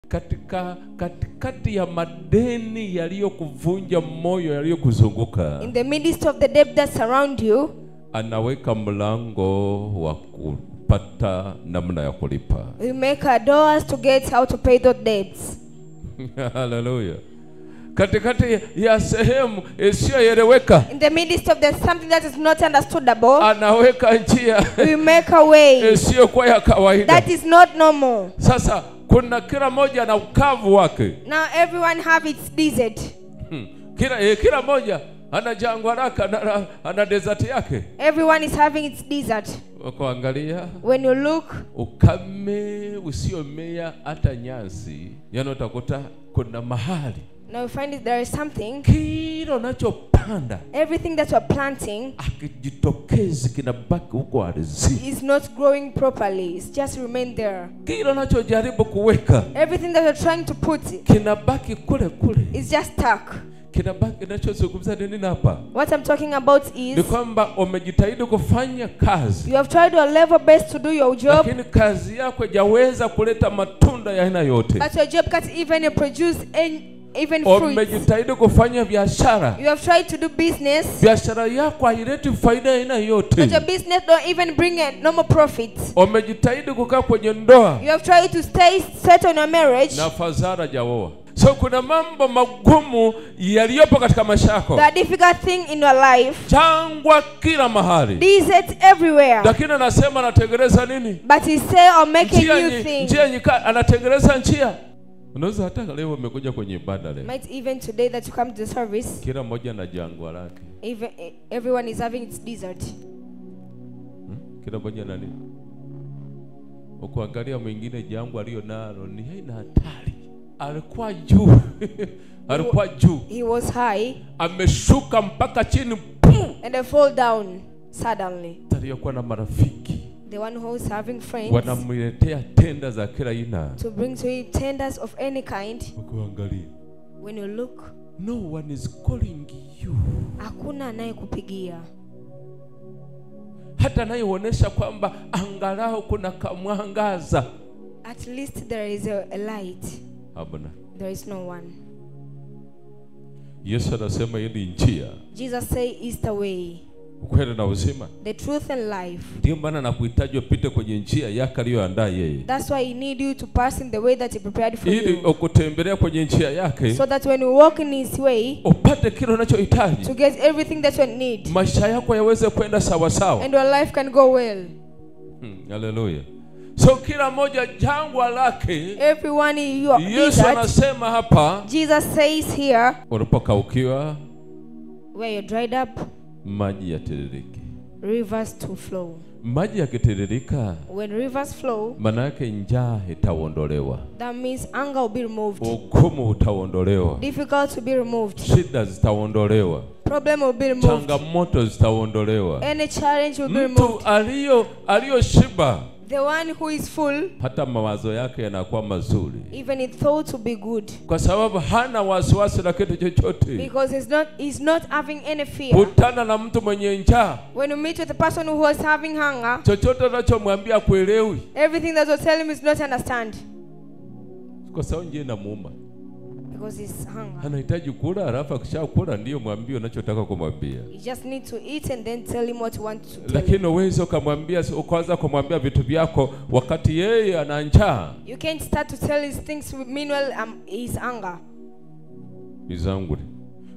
katikati ya madeni yaliyokuvunja moyo yaliyokuzunguka, in the midst of the debt that surround you, anaweka mlango wa kupata namna ya kulipa. you make a doors to get how to pay those debts. Hallelujah. Katikati ya sehemu isiyoeleweka, In the midst of the something that is not understandable, anaweka njia we make a way isiyokuwa ya kawaida. that is not normal. Sasa kuna kila moja na ukavu wake. Now everyone have its desert. Kila moja ana jangwa lake, ana desert yake. Everyone is having its desert. Kuangalia, when you look, ukame usiomea hata nyasi, yani utakuta kuna mahali. Now you find it, there is something. Kila unachopanda, everything that you are planting, akijitokezi kinabaki huko ardhini. Is not growing properly. It's just remain there. Kila unachojaribu kuweka, everything that you're trying to put, kinabaki kule kule. It's just stuck. Kinabaki. Ninachozungumza nini hapa? What I'm talking about is, ni kwamba umejitahidi kufanya kazi, you have tried your level best to do your job, lakini kazi yako haijaweza kuleta matunda ya aina yote. But your job can't even produce even fruit. Umejitahidi kufanya biashara, you have tried to do business, biashara yako haileti faida ya aina yote. But your business don't even bring a normal profit. Umejitahidi kukaa kwenye ndoa, you have tried to stay set on your marriage, na fadhara jaoa. So kuna mambo magumu yaliyopo katika maisha yako. The difficult thing in your life. Jangwa kila mahali. Desert everywhere. Lakini anasema anatengeneza nini? But he say I'm making new thing. Njia anatengeneza njia. Unaweza hata leo umekuja kwenye ibada leo. Might even today that you come to the service. Kila mmoja na jangwa lake. Even everyone is having its desert. Kila mmoja na nini? Ukiangalia mwingine jangwa alio nalo ni haina hatari. Alikuwa juu. Alikuwa juu. He was high. Ameshuka mpaka chini. And they fall down suddenly. Aliyokuwa na marafiki. The one who is having friends. Wanamletea tenda za kila aina. To bring to him tenders of any kind. Ukiangalia. When you look, no one is calling you. Hakuna anayekupigia. Hata anayeonyesha kwamba angalau kuna kamwangaza. At least there is a light. Habana. There is no one. Yesu anasema hii ni njia. Jesus say is the way. Ukweli na uzima. The truth and life. Ndio maana nakuhitaji upite kwenye njia yake aliyoandaa yeye. That's why he need you to pass in the way that he prepared for you. Ili ukutembelea kwenye njia yake. So that when you walk in his way, upate kile unachohitaji. To get everything that you need. Maisha yako yaweze kwenda sawa sawa. And your life can go well. Hallelujah. So kila moja jangwa lake. Everyone Yesu anasema hapa. Jesus says here. Unapokaukiwa. Where you dried up. Maji yatiririke. Rivers to flow. Maji yakitiririka. When rivers flow. Maana yake njaa itaondolewa. That means hunger will be removed. Ugumu utaondolewa. Difficult to be removed. Shida zitaondolewa. Problem will be removed. Changamoto zitaondolewa. Any challenge will be removed. Mtu aliyoshiba. The one who is full, hata mawazo yake yanakuwa mazuri. Even he thought to be good. Kwa sababu hana wasiwasi na kitu chochote. Because he's not having any fear. Kutana na mtu mwenye njaa. When you meet with a person who was having hunger, chochote unachomwambia kuelewi. Everything that you tell him is not understand. Kwa sababu njaa inamuuma. Because he's hunger. Anahitaji kula, alafu akishakula ndio mwambie unachotaka kumwambia. You just need to eat and then tell him what you want to tell him. Lakini uwezo kumwambia ukaanza kumwambia vitu vyako wakati yeye ana njaa. You can't start to tell his things meanwhile he's hunger. Izanguri.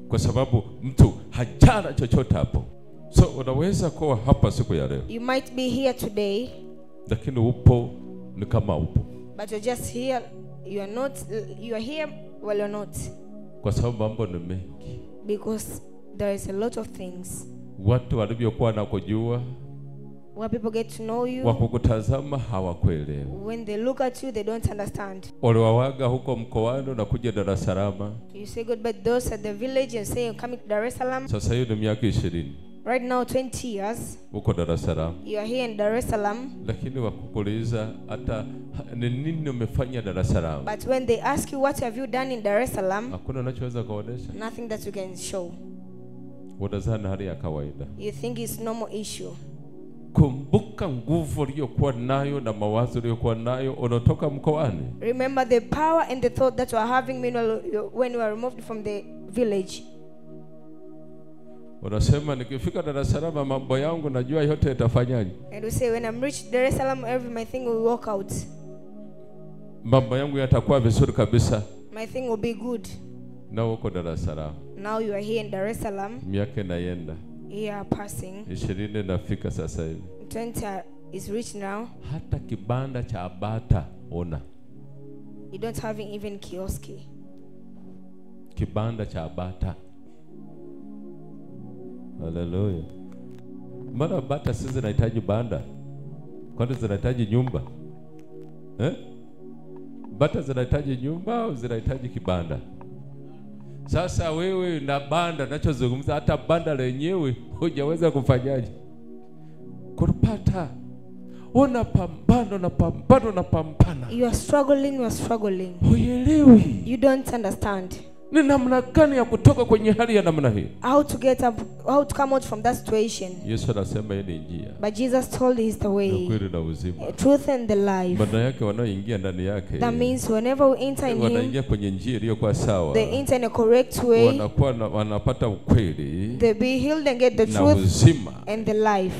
Kwa sababu mtu hajana chochote hapo. So unaweza kuwa hapa siku ya leo. You might be here today. Lakini upo ni kama upo. But you're just here. You are here while you're not. Kwa sababu mambo ni mengi. Because there is a lot of things. Watu walivyokuwa na kujua. When people get to know you, wakukutazama hawakuelewi. When they look at you, they don't understand. Waliwawaga huko mkoani na kuja Dar es Salaam. You say goodbye to those at the village and say you're coming to Dar es Salaam. Sasa hiyo ni miaka 20. Right now 20 years. Huko Dar es Salaam. You are here in Dar es Salaam. Lakini wakukuuliza hata ni nini umefanya Dar es Salaam? But when they ask you what have you done in Dar es Salaam, hakuna unachoweza kuonesha. Nothing that you can show. Unadhani hali ya kawaida. You think it's normal issue. Kumbuka nguvu uliyokuwa nayo na mawazo uliyokuwa nayo unatoka mkoani. Remember the power and the thought that you are having when you are removed from the village. Unasema nikifika Dar es Salaam mambo yangu najua yote yatafanyaje. And we say when I'm reached Dar es Salaam my thing will work out. Mambo yangu yatakuwa vizuri kabisa. My thing will be good. Na uko Dar es Salaam. Now you are here in Dar es Salaam. Miaka inaenda. Year passing. 20 nafika sasa hivi. 20 is reached now. Hata kibanda cha bata ona. You don't have even kioski. Kibanda cha bata. Hallelujah. Mbona bata sisi zinahitaji banda? Kwani zinahitaji nyumba? Bata zinahitaji nyumba au zinahitaji kibanda? Sasa wewe na banda ninachozungumza hata banda lenyewe hujaweza kufanyaje? Kupata. Una pambano na pambana. You are struggling. Huelewi. You don't understand. Ni namna gani ya kutoka kwenye hali ya namna hii? How to come out from that situation. Yesu anasema ni njia. But Jesus told is the way. Kweli na uzima. Truth and the life. Maana yake wanaoingia ndani yake. That means whenever we enter in him, wanaingia kwenye njia iliyokuwa sawa. They enter in a correct way. Wanapata ukweli. They be healed and get the truth and the life.